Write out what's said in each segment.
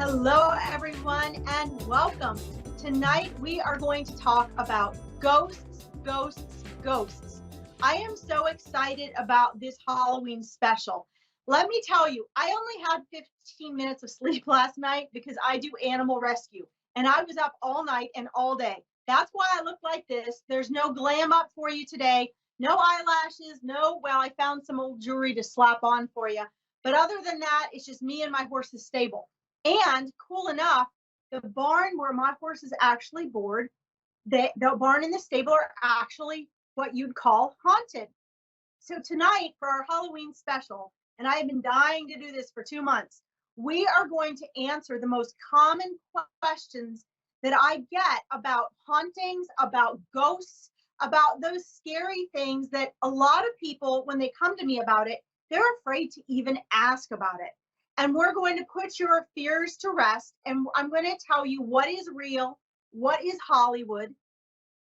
Hello, everyone, and welcome. Tonight, we are going to talk about ghosts, ghosts, ghosts. I am so excited about this Halloween special. Let me tell you, I only had 15 minutes of sleep last night because I do animal rescue, and I was up all night and all day. That's why I look like this. There's no glam up for you today, no eyelashes, well, I found some old jewelry to slap on for you. But other than that, it's just me and my horse's stable. And cool enough, the barn where my horse is actually bored, the barn and the stable are actually what you'd call haunted. So tonight for our Halloween special, and I have been dying to do this for 2 months, we are going to answer the most common questions that I get about hauntings, about ghosts, about those scary things that a lot of people, when they come to me about it, they're afraid to even ask about it. And we're going to put your fears to rest. And I'm going to tell you what is real, what is Hollywood.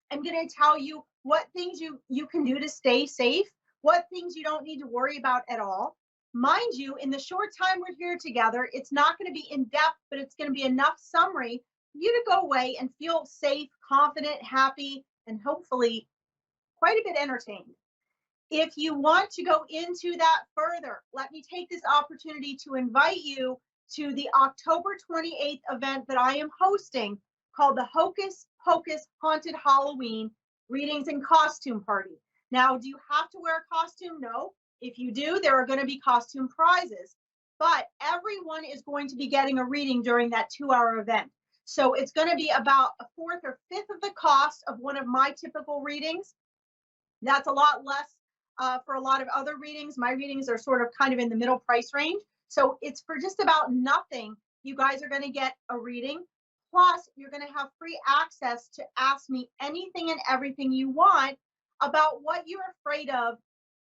I'm going to tell you what things you can do to stay safe, what things you don't need to worry about at all. Mind you, in the short time we're here together, it's not going to be in depth, but it's going to be enough summary for you to go away and feel safe, confident, happy, and hopefully quite a bit entertained. If you want to go into that further, let me take this opportunity to invite you to the October 28th event that I am hosting called the Hocus Pocus Haunted Halloween Readings and Costume Party. Now, do you have to wear a costume? No. If you do, there are going to be costume prizes, but everyone is going to be getting a reading during that 2-hour event. So it's going to be about a fourth or fifth of the cost of one of my typical readings. That's a lot less for a lot of other readings. My readings are sort of kind of in the middle price range. So it's for just about nothing. You guys are going to get a reading. Plus, you're going to have free access to ask me anything and everything you want about what you're afraid of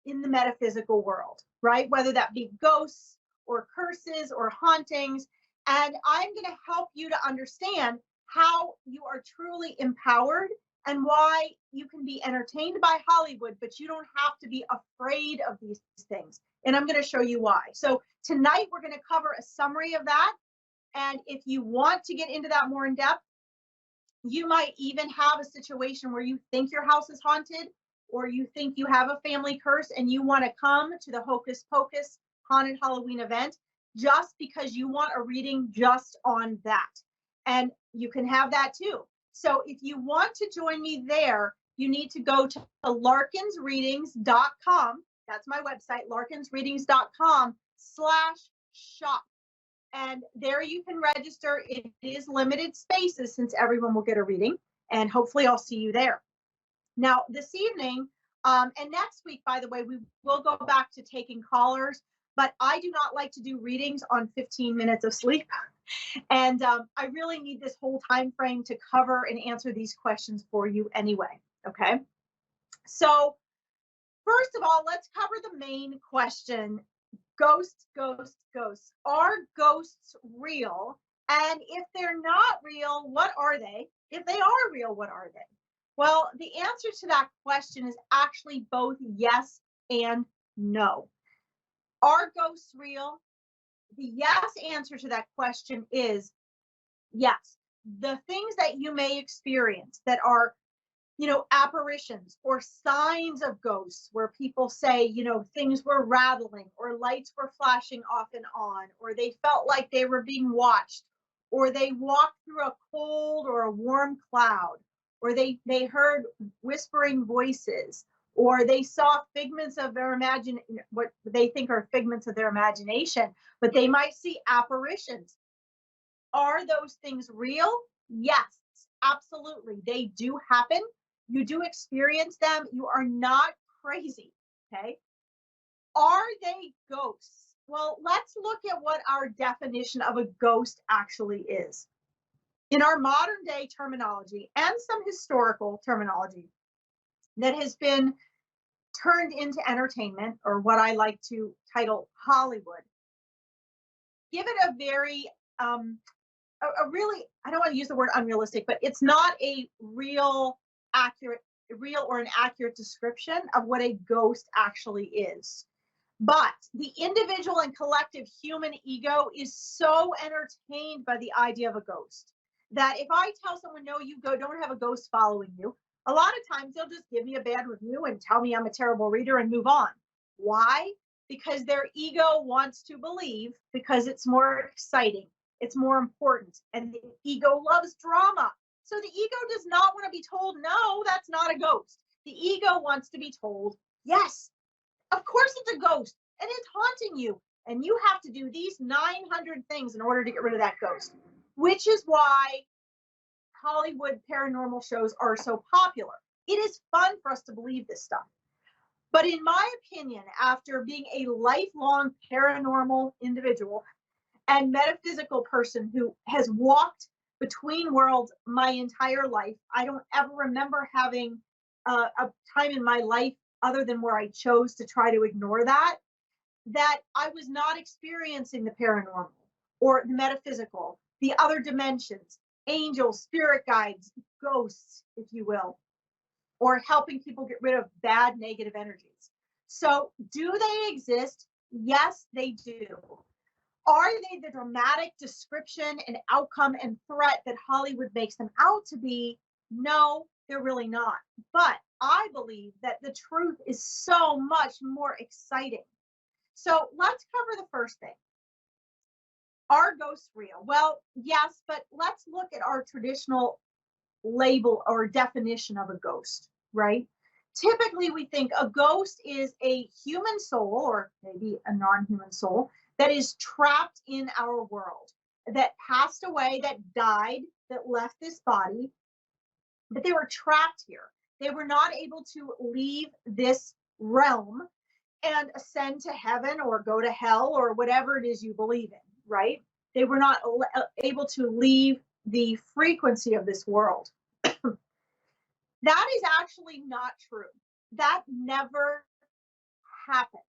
in the metaphysical world, right? Whether that be ghosts or curses or hauntings. And I'm going to help you to understand how you are truly empowered and why you can be entertained by Hollywood, but you don't have to be afraid of these things. And I'm going to show you why. So tonight we're going to cover a summary of that. And if you want to get into that more in depth, you might even have a situation where you think your house is haunted, or you think you have a family curse and you want to come to the Hocus Pocus Haunted Halloween event just because you want a reading just on that. And you can have that too. So if you want to join me there, you need to go to larkinsreadings.com. That's my website, larkinsreadings.com/shop. And there you can register. It is limited spaces since everyone will get a reading. And hopefully I'll see you there. Now, this evening and next week, by the way, we will go back to taking callers, but I do not like to do readings on 15 minutes of sleep. And I really need this whole time frame to cover and answer these questions for you anyway, okay? So first of all, let's cover the main question. Ghosts, ghosts, ghosts. Are ghosts real? And if they're not real, what are they? If they are real, what are they? Well, the answer to that question is actually both yes and no. Are ghosts real? The yes answer to that question is yes. The things that you may experience that are, apparitions or signs of ghosts where people say, things were rattling or lights were flashing off and on, or they felt like they were being watched, or they walked through a cold or a warm cloud, or they heard whispering voices, or they saw figments of their what they think are figments of their imagination, but they might see apparitions. Are those things real? Yes, absolutely. They do happen. You do experience them. You are not crazy, okay? Are they ghosts? Well, let's look at what our definition of a ghost actually is. In our modern day terminology and some historical terminology that has been turned into entertainment, or what I like to title Hollywood, give it a very, a really, I don't want to use the word unrealistic, but it's not a real or an accurate description of what a ghost actually is. But the individual and collective human ego is so entertained by the idea of a ghost that if I tell someone, no, you don't have a ghost following you, a lot of times they'll just give me a bad review and tell me I'm a terrible reader and move on. Why? Because their ego wants to believe, because it's more exciting, it's more important, and the ego loves drama. So the ego does not want to be told, no, that's not a ghost. The ego wants to be told, yes, of course it's a ghost and it's haunting you. And you have to do these 900 things in order to get rid of that ghost, which is why Hollywood paranormal shows are so popular. It is fun for us to believe this stuff. But in my opinion, after being a lifelong paranormal individual and metaphysical person who has walked between worlds my entire life, I don't ever remember having a time in my life other than where I chose to try to ignore that I was not experiencing the paranormal or the metaphysical, the other dimensions, angels, spirit guides, ghosts, if you will, or helping people get rid of bad negative energies. So, do they exist? Yes, they do. Are they the dramatic description and outcome and threat that Hollywood makes them out to be? No, they're really not. But I believe that the truth is so much more exciting. So let's cover the first thing. Are ghosts real? Well, yes, but let's look at our traditional label or definition of a ghost, right? Typically, we think a ghost is a human soul, or maybe a non-human soul, that is trapped in our world, that passed away, that died, that left this body, but they were trapped here. They were not able to leave this realm and ascend to heaven or go to hell or whatever it is you believe in, right? They were not able to leave the frequency of this world. That is actually not true. That never happens.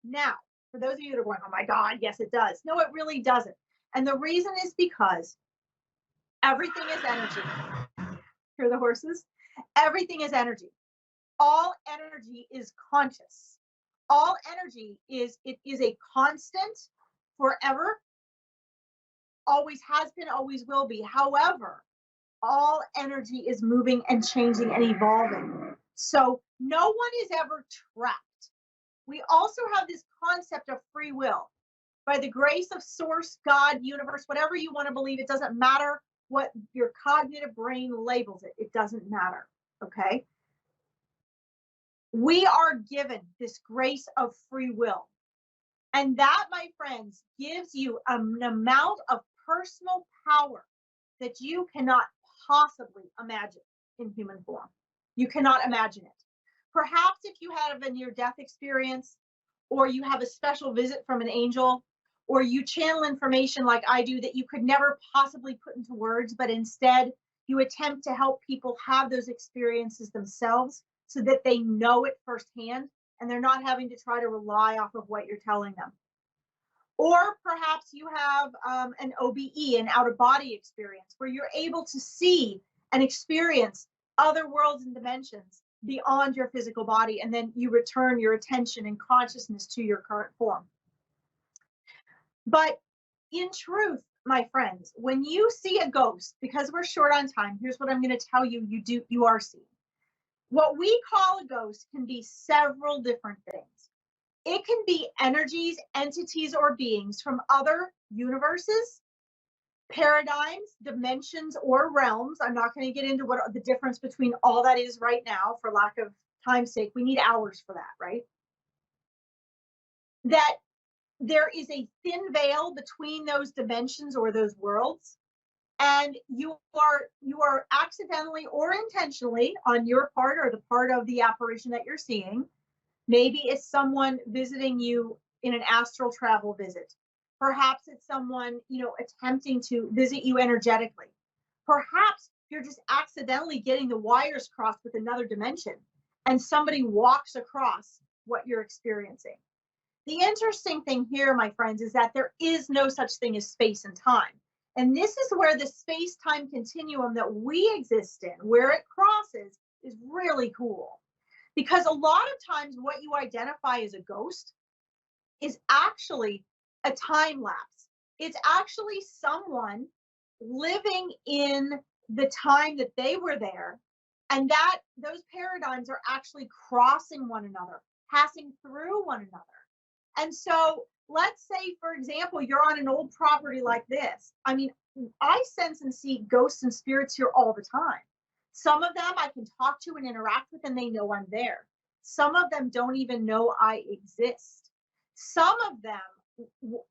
Now, for those of you that are going, oh my God, yes, it does. No, it really doesn't. And the reason is because everything is energy. Hear the horses? Everything is energy. All energy is conscious. All energy is a constant forever, always has been, always will be. However, all energy is moving and changing and evolving. So no one is ever trapped. We also have this concept of free will. By the grace of source, God, universe, whatever you want to believe, it doesn't matter what your cognitive brain labels it. It doesn't matter, okay? We are given this grace of free will. And that, my friends, gives you an amount of personal power that you cannot possibly imagine in human form. You cannot imagine it. Perhaps if you have a near-death experience, or you have a special visit from an angel, or you channel information like I do that you could never possibly put into words, but instead you attempt to help people have those experiences themselves so that they know it firsthand and they're not having to try to rely off of what you're telling them. Or perhaps you have an OBE, an out-of-body experience, where you're able to see and experience other worlds and dimensions beyond your physical body, and then you return your attention and consciousness to your current form. But in truth, my friends, when you see a ghost, because we're short on time, here's what I'm going to tell you you are seeing. What we call a ghost can be several different things. It can be energies, entities, or beings from other universes, paradigms, dimensions, or realms. I'm not going to get into what the difference between all that is right now for lack of time's sake. We need hours for that, right? That there is a thin veil between those dimensions or those worlds, and you are accidentally or intentionally on your part or the part of the apparition that you're seeing. Maybe it's someone visiting you in an astral travel visit. Perhaps it's someone, attempting to visit you energetically. Perhaps you're just accidentally getting the wires crossed with another dimension and somebody walks across what you're experiencing. The interesting thing here, my friends, is that there is no such thing as space and time. And this is where the space-time continuum that we exist in, where it crosses, is really cool. Because a lot of times what you identify as a ghost is actually a time lapse. It's actually someone living in the time that they were there, and that those paradigms are actually crossing one another, passing through one another. And so let's say, for example, you're on an old property like this. I mean, I sense and see ghosts and spirits here all the time. Some of them I can talk to and interact with, and they know I'm there. Some of them don't even know I exist. Some of them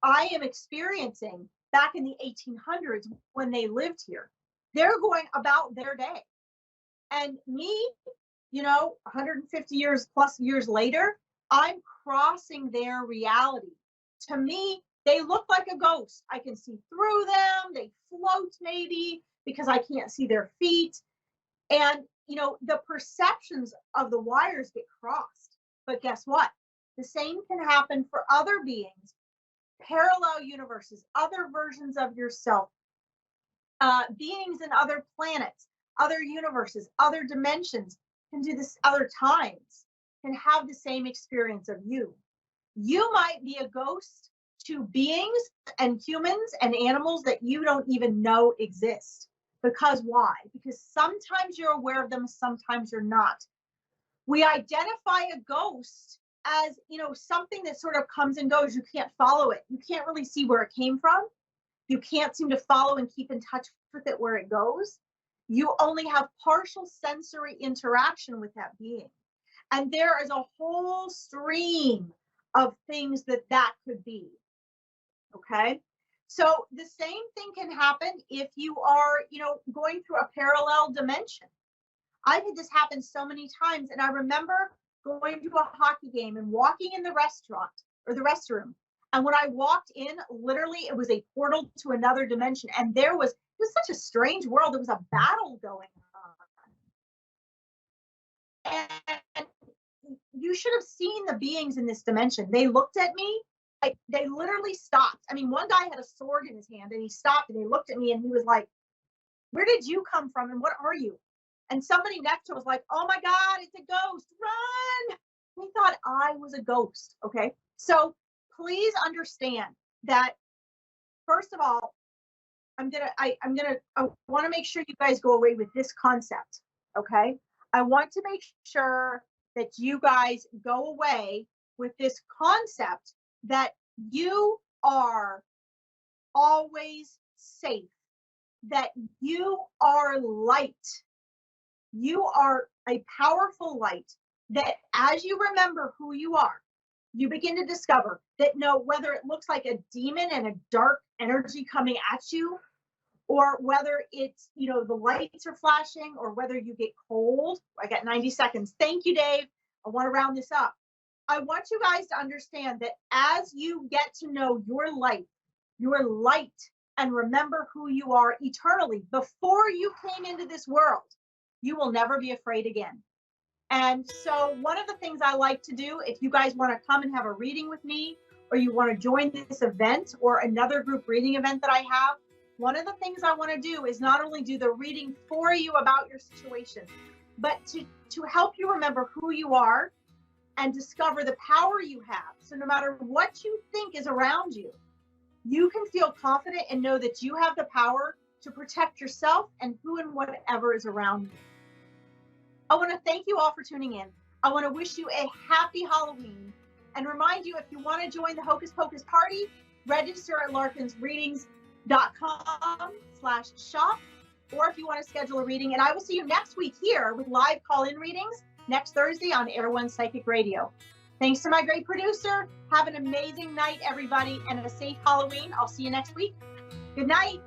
I am experiencing back in the 1800s when they lived here. They're going about their day. And me, 150 years plus years later, I'm crossing their reality. To me, they look like a ghost. I can see through them. They float maybe because I can't see their feet. And, the perceptions of the wires get crossed. But guess what? The same can happen for other beings, parallel universes, other versions of yourself, beings in other planets, other universes, other dimensions can do this, other times can have the same experience of you. You might be a ghost to beings and humans and animals that you don't even know exist. Because why? Because sometimes you're aware of them, sometimes you're not. We identify a ghost as, something that sort of comes and goes. You can't follow it. You can't really see where it came from. You can't seem to follow and keep in touch with it where it goes. You only have partial sensory interaction with that being. And there is a whole stream of things that could be. Okay. So the same thing can happen if you are, going through a parallel dimension. I've had this happen so many times. And I remember going to a hockey game and walking in the restaurant or the restroom. And when I walked in, literally, it was a portal to another dimension. And it was such a strange world. There was a battle going on. And you should have seen the beings in this dimension. They looked at me. They literally stopped. I mean, one guy had a sword in his hand and he stopped and he looked at me and he was like, "Where did you come from and what are you?" And somebody next to him was like, "Oh my God, it's a ghost, run." They thought I was a ghost. Okay. So please understand that, first of all, I want to make sure you guys go away with this concept. Okay. I want to make sure that you guys go away with this concept that you are always safe, that you are light. You are a powerful light that as you remember who you are, you begin to discover that whether it looks like a demon and a dark energy coming at you, or whether it's, the lights are flashing, or whether you get cold. I got 90 seconds. Thank you, Dave. I want to round this up. I want you guys to understand that as you get to know your light, and remember who you are eternally before you came into this world, you will never be afraid again. And so one of the things I like to do, if you guys want to come and have a reading with me, or you want to join this event or another group reading event that I have, one of the things I want to do is not only do the reading for you about your situation, but to help you remember who you are and discover the power you have. So no matter what you think is around you, you can feel confident and know that you have the power to protect yourself and who and whatever is around you. I want to thank you all for tuning in. I want to wish you a happy Halloween and remind you, if you want to join the Hocus Pocus party, register at larkinsreadings.com/shop, or if you want to schedule a reading. And I will see you next week here with live call-in readings next Thursday on Air One Psychic Radio. Thanks to my great producer. Have an amazing night, everybody, and a safe Halloween. I'll see you next week. Good night.